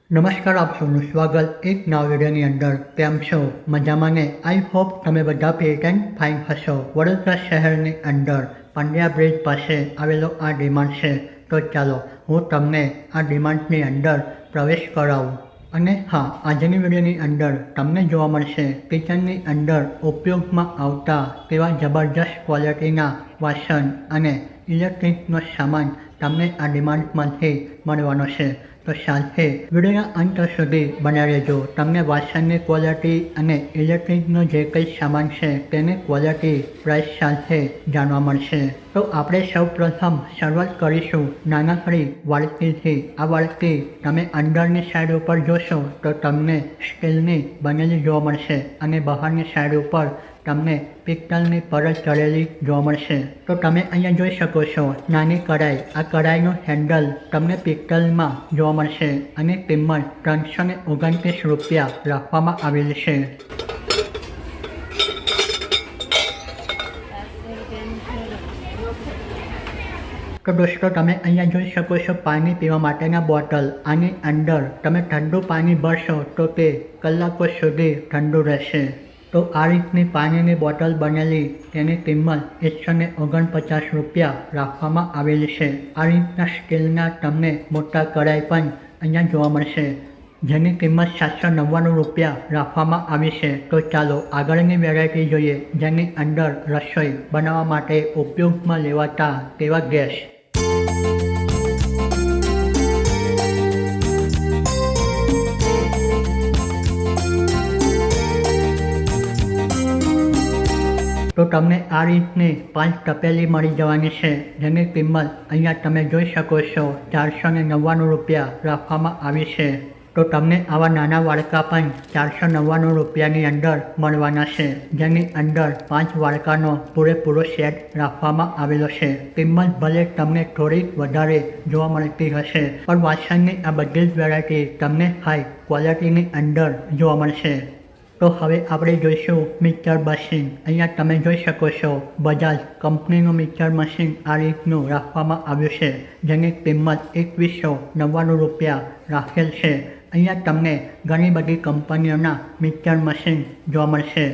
નમસ્કાર, આપ સૌનું સ્વાગત એક નવા વિડીયોની અંદર. કેમ છો? મજામાં ને? આઈ હોપ તમે બધા ફિટ એન્ડ ફાઇન હશો. વડોદરા શહેરની અંદર પાંડ્યા બ્રિજ પાસે આવેલો આ ડીમાર્ટ છે. તો ચાલો હું તમને આ ડીમાર્ટની અંદર પ્રવેશ કરાવું. અને હા, આજની વિડીયોની અંદર તમને જોવા મળશે કિચનની અંદર ઉપયોગમાં આવતા તેવા જબરજસ્ત ક્વોલિટીના વાસણ અને ઇલેક્ટ્રિકનો સામાન તમને આ ડીમાર્ટમાંથી મળવાનો છે. તો સાથે વિડીયોના અંત સુધી બન્યા રહેજો. તમને વાસણની ક્વોલિટી અને ઇલેક્ટ્રિકનો જે કંઈ સામાન છે તેની ક્વોલિટી પ્રાઇસ સાથે જાણવા મળશે. તો આપણે સૌ પ્રથમ શરૂઆત કરીશું નાનકડી વાડકીથી. આ વાડકી તમે અંદરની સાઈડ ઉપર જોશો તો તમને સ્ટીલની બનેલી જોવા મળશે અને બહારની સાઈડ ઉપર તમને પિત્તળની પરત ચડેલી જોવા મળશે. તો તમે અહીંયા જોઈ શકો છો નાની કઢાઈ. આ કઢાઈનું હેન્ડલ તમને પિત્તળમાં જોવા મળશે અને કિંમત 329 રૂપિયા રાખવામાં આવેલી છે. તો દોસ્તો, તમે અહીંયા જોઈ શકો છો પાણી પીવા માટેના બોટલ. આની અંદર તમે ઠંડુ પાણી ભરશો તો તે કલાકો સુધી ઠંડુ રહેશે. તો આ રીતની પાણીની બોટલ બનેલી તેની કિંમત 149 રૂપિયા રાખવામાં આવેલી છે. આ રીતના સ્ટીલના તમને મોટા કઢાઈ પણ અહીંયા જોવા મળશે જેની કિંમત 799 રૂપિયા રાખવામાં આવી છે. તો ચાલો આગળની વેરાયટી જોઈએ જેની અંદર રસોઈ બનાવવા માટે ઉપયોગમાં લેવાતા તેવા ગેસ. તો તમને આ રીતની 5 તપેલી મળી જવાની છે જેની કિંમત અહીંયા તમે જોઈ શકો છો 499 રૂપિયા રાખવામાં આવી છે. તો તમને આવા નાના વાડકા પણ 499 રૂપિયાની અંદર મળવાના છે જેની અંદર 5 વાડકાનો પૂરેપૂરો સેટ રાખવામાં આવેલો છે. કિંમત ભલે તમને થોડીક વધારે જોવા મળતી હશે પણ વાસણની આ બધી જ વેરાયટી તમને હાઈ ક્વોલિટીની અંદર જોવા મળશે. તો હવે આપણે જોઈશું મિક્સર મશીન. અહીંયા તમે જોઈ શકો છો બજાજ કંપનીનું મિક્સર મશીન આ રીતનું રાખવામાં આવ્યું છે જેની કિંમત 2199 રૂપિયા રાખેલ છે. અહીંયા તમને ઘણી બધી કંપનીઓના મિક્સર મશીન જોવા મળશે.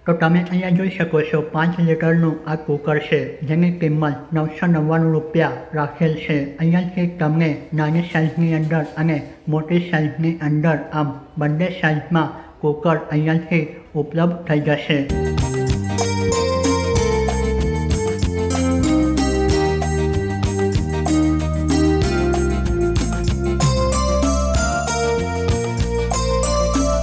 તો તમે અહીંયા જોઈ શકો છો 5 લીટરનું આ કુકર છે જેની કિંમત 999 રૂપિયા રાખેલ છે. અહીંયાથી તમને નાની સાઇઝની અંદર અને મોટી સાઇઝની અંદર આમ બંને સાઇઝમાં કુકર અહીંયાથી ઉપલબ્ધ થઈ જશે.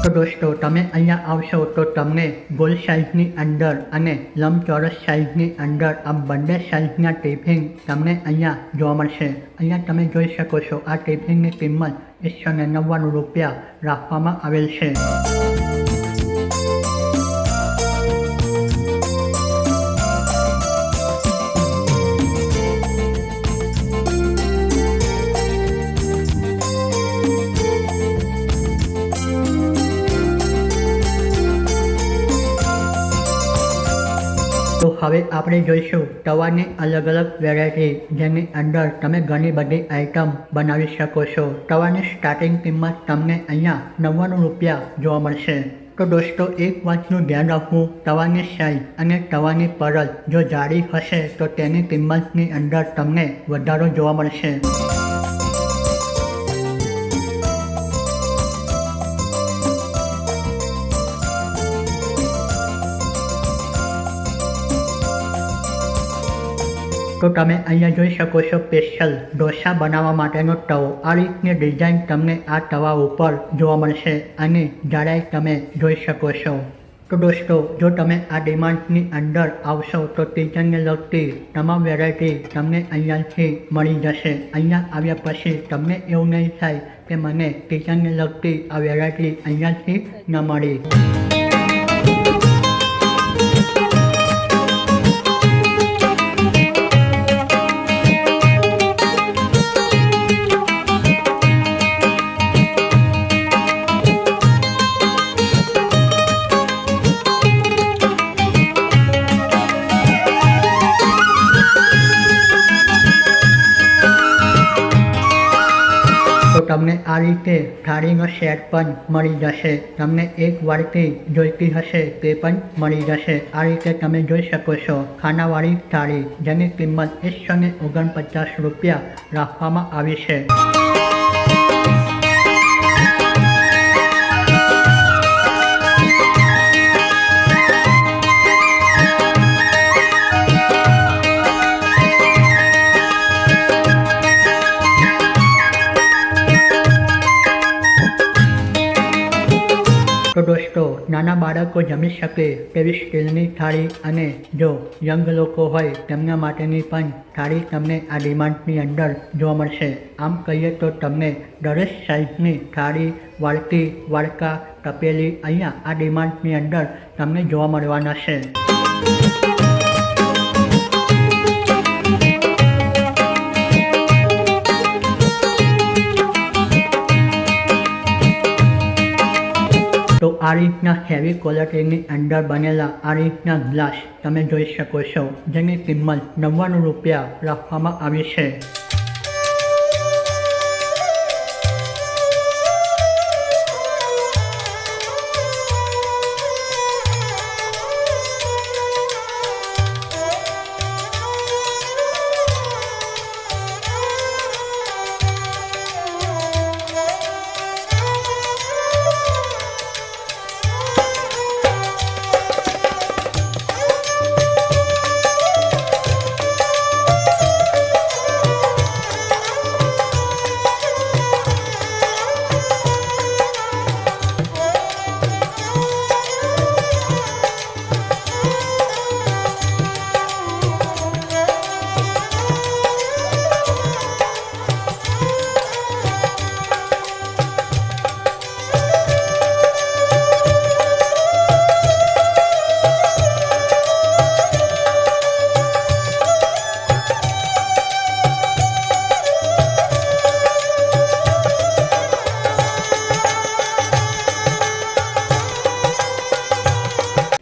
તો દોસ્તો, તમે અહીંયા આવશો તો તમને ગોલ સાઇઝની અંદર અને લંબચોરસ સાઇઝની અંદર આ બંને સાઇઝના ટિફિન તમને અહીંયા જોવા મળશે. અહીંયા તમે જોઈ શકો છો આ ટિફિનની કિંમત 199 રૂપિયા રાખવામાં આવેલ છે. તો હવે આપણે જોઈશું તવાની અલગ અલગ વેરાયટી જેની અંદર તમે ઘણી બધી આઇટમ બનાવી શકો છો. તવાની સ્ટાર્ટિંગ કિંમત તમને અહીંયા 99 રૂપિયા જોવા મળશે. તો દોસ્તો, એક વાતનું ધ્યાન રાખવું, તવાની સાઇઝ અને તવાની પરત જો જાડી હશે તો તેની કિંમતની અંદર તમને વધારો જોવા મળશે. તો તમે અહીંયા જોઈ શકો છો સ્પેશિયલ ઢોસા બનાવવા માટેનો તવો. આ રીતની ડિઝાઇન તમને આ તવા ઉપર જોવા મળશે અને જાડાઈ તમે જોઈ શકો છો. તો દોસ્તો, જો તમે આ ડીમાર્ટની અંદર આવશો તો કિચનને લગતી તમામ વેરાયટી તમને અહીંયાથી મળી જશે. અહીંયા આવ્યા પછી તમને એવું નહીં થાય કે મને કિચનને લગતી આ વેરાયટી અહીંયાથી ન મળી. તમને આ રીતે થાળીનો સેટ પણ મળી જશે. તમને એક વાડકી જોઈતી હશે તે પણ મળી જશે. આ રીતે તમે જોઈ શકો છો ખાનાવાળી થાળી, જેની કિંમત 149 રૂપિયા રાખવામાં આવી છે. તો દોસ્તો, નાના બાળકો જમી શકે તેવી સ્ટીલની થાળી અને જો યંગ લોકો હોય તેમના માટેની પણ થાળી તમને આ ડિમાન્ડની અંદર જોવા મળશે. આમ કહીએ તો તમને દરેક સાઇઝની થાળી, વાડકી, વાડકા, તપેલી અહીંયા આ ડિમાન્ડની અંદર તમને જોવા મળવાના છે. તો આ રીતના હેવી ક્વોલિટીની અંદર બનેલા આ રીતના ગ્લાસ તમે જોઈ શકો છો, જેની કિંમત 99 રૂપિયા રાખવામાં આવી છે.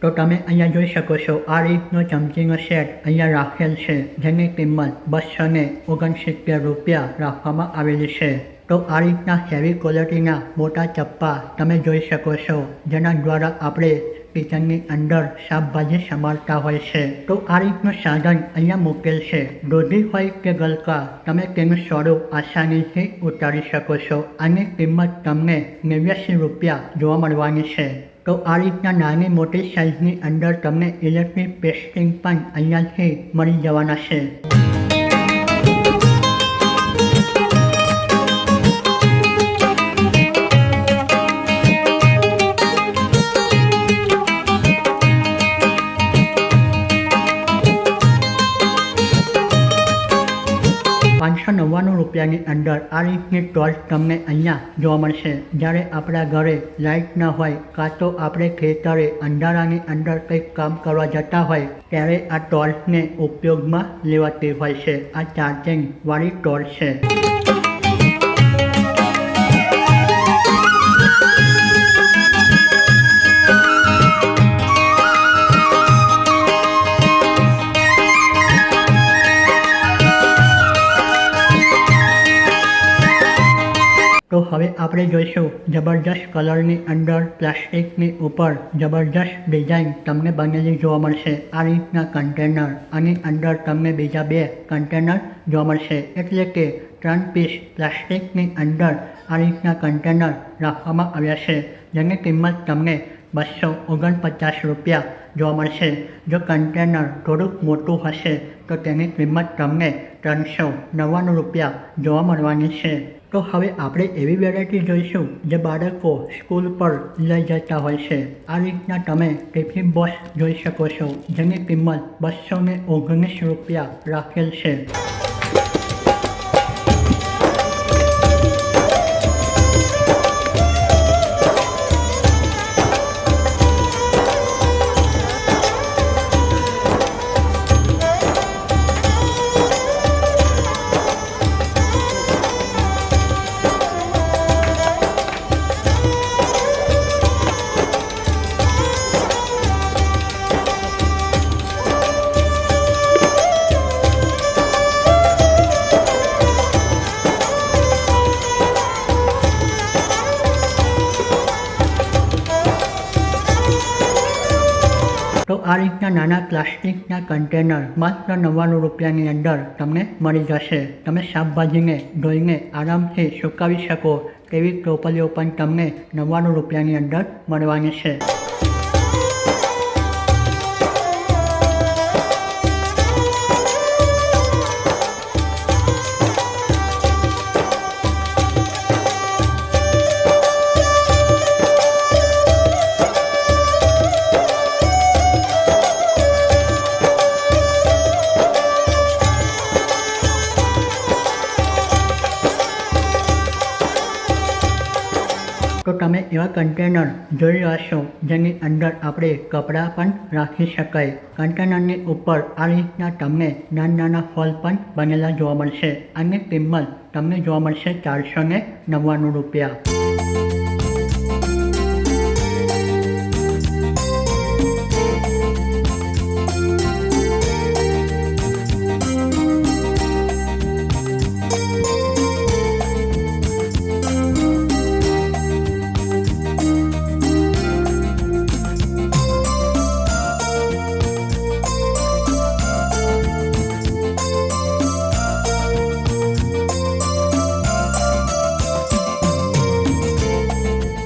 તો તમે અહીંયા જોઈ શકો છો આ રીતનો ચમચીનો સેટ અહીંયા રાખેલ છે, જેની કિંમત 269 રૂપિયા રાખવામાં આવેલી છે. તો આ રીતના હેવી ક્વોલિટીના મોટા ચપ્પા તમે જોઈ શકો છો, જેના દ્વારા આપણે કિચનની અંદર શાકભાજી સમારતા હોય છે. તો આ રીતનું સાધન અહીંયા મૂકેલ છે. દોઢી હોય કે ગલકા, તમે તેનું સ્વરૂપ આસાનીથી ઉતારી શકો છો. આની કિંમત તમને 89 રૂપિયા જોવા મળવાની છે. તો આ રીતના નાની મોટી સાઇઝની અંદર તમને ઇલેક્ટ્રિક પેસ્ટિંગ પણ અહીંયાથી મળી જવાના છે. રૂપિયાની અંદર આ રીતની ટોર્ચ તમને અહીંયા જોવા મળશે. જ્યારે આપણા ઘરે લાઇટ ન હોય કાં તો આપણે ખેતરે અંધારાની અંદર કંઈક કામ કરવા જતા હોય ત્યારે આ ટોર્ચને ઉપયોગમાં લેવાતી હોય છે. આ ચાર્જિંગ વાળી ટોર્ચ છે. તો હવે આપણે જોઈશું જબરજસ્ત કલરની અંદર પ્લાસ્ટિકની ઉપર જબરજસ્ત ડિઝાઇન તમને બનેલી જોવા મળશે. આ રીતના કન્ટેનર, આની અંદર તમને બીજા 2 કન્ટેનર જોવા મળશે. એટલે કે 3 પીસ પ્લાસ્ટિકની અંદર આ રીતના કન્ટેનર રાખવામાં આવ્યા છે, જેની કિંમત તમને 249 રૂપિયા જોવા મળશે. જો કન્ટેનર થોડુંક મોટું હશે તો તેની કિંમત તમને 399 રૂપિયા જોવા મળવાની છે. તો હવે આપણે એવી વેરાયટી જોઈશું જે બાળકો સ્કૂલ પર લઈ જતા હોય છે. આ રીતના તમે ટિફિન બોક્સ જોઈ શકો છો, જેની કિંમત 219 રૂપિયા રાખેલ છે. આ રીતના નાના પ્લાસ્ટિકના કન્ટેનર માત્ર 99 રૂપિયાની અંદર તમને મળી જશે. તમે શાકભાજીને ધોઈને આરામથી સુકાવી શકો તેવી ટોપલીઓ પણ તમને 99 રૂપિયાની અંદર મળવાની છે. તો તમે એવા કન્ટેનર જોઈ રહ્યા છો જેની અંદર આપણે કપડાં પણ રાખી શકાય. કન્ટેનરની ઉપર આ રીતના તમને નાના હોલ પણ બનેલા જોવા મળશે. આની કિંમત તમને જોવા મળશે 499 રૂપિયા.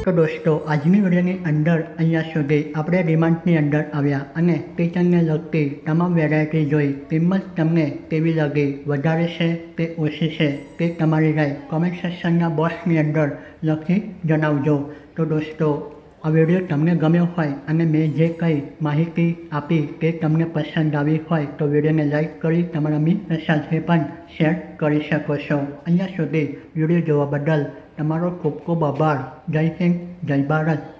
તો દોસ્તો આજની વિડીયોની અંદર અહીંયા સુધી આપણે ડિમાન્ડની અંદર આવ્યા અને કિચનને લગતી તમામ વેરાયટી જોઈ. કિંમત તમને કેવી લાગી, વધારે છે કે ઓછી છે તે તમારી રાય કોમેન્ટ સેક્શનના બોક્સની અંદર લખી જણાવજો. તો દોસ્તો આ વિડીયો તમને ગમ્યો હોય અને મેં જે કંઈ માહિતી આપી તે તમને પસંદ આવી હોય તો વિડીયોને લાઈક કરી તમારા મિત્ર સાથે પણ શેર કરી શકો છો. અહીંયા સુધી વિડીયો જોવા બદલ તમારો ખૂબ ખૂબ આભાર. જય હિન્દ, જય ભારત.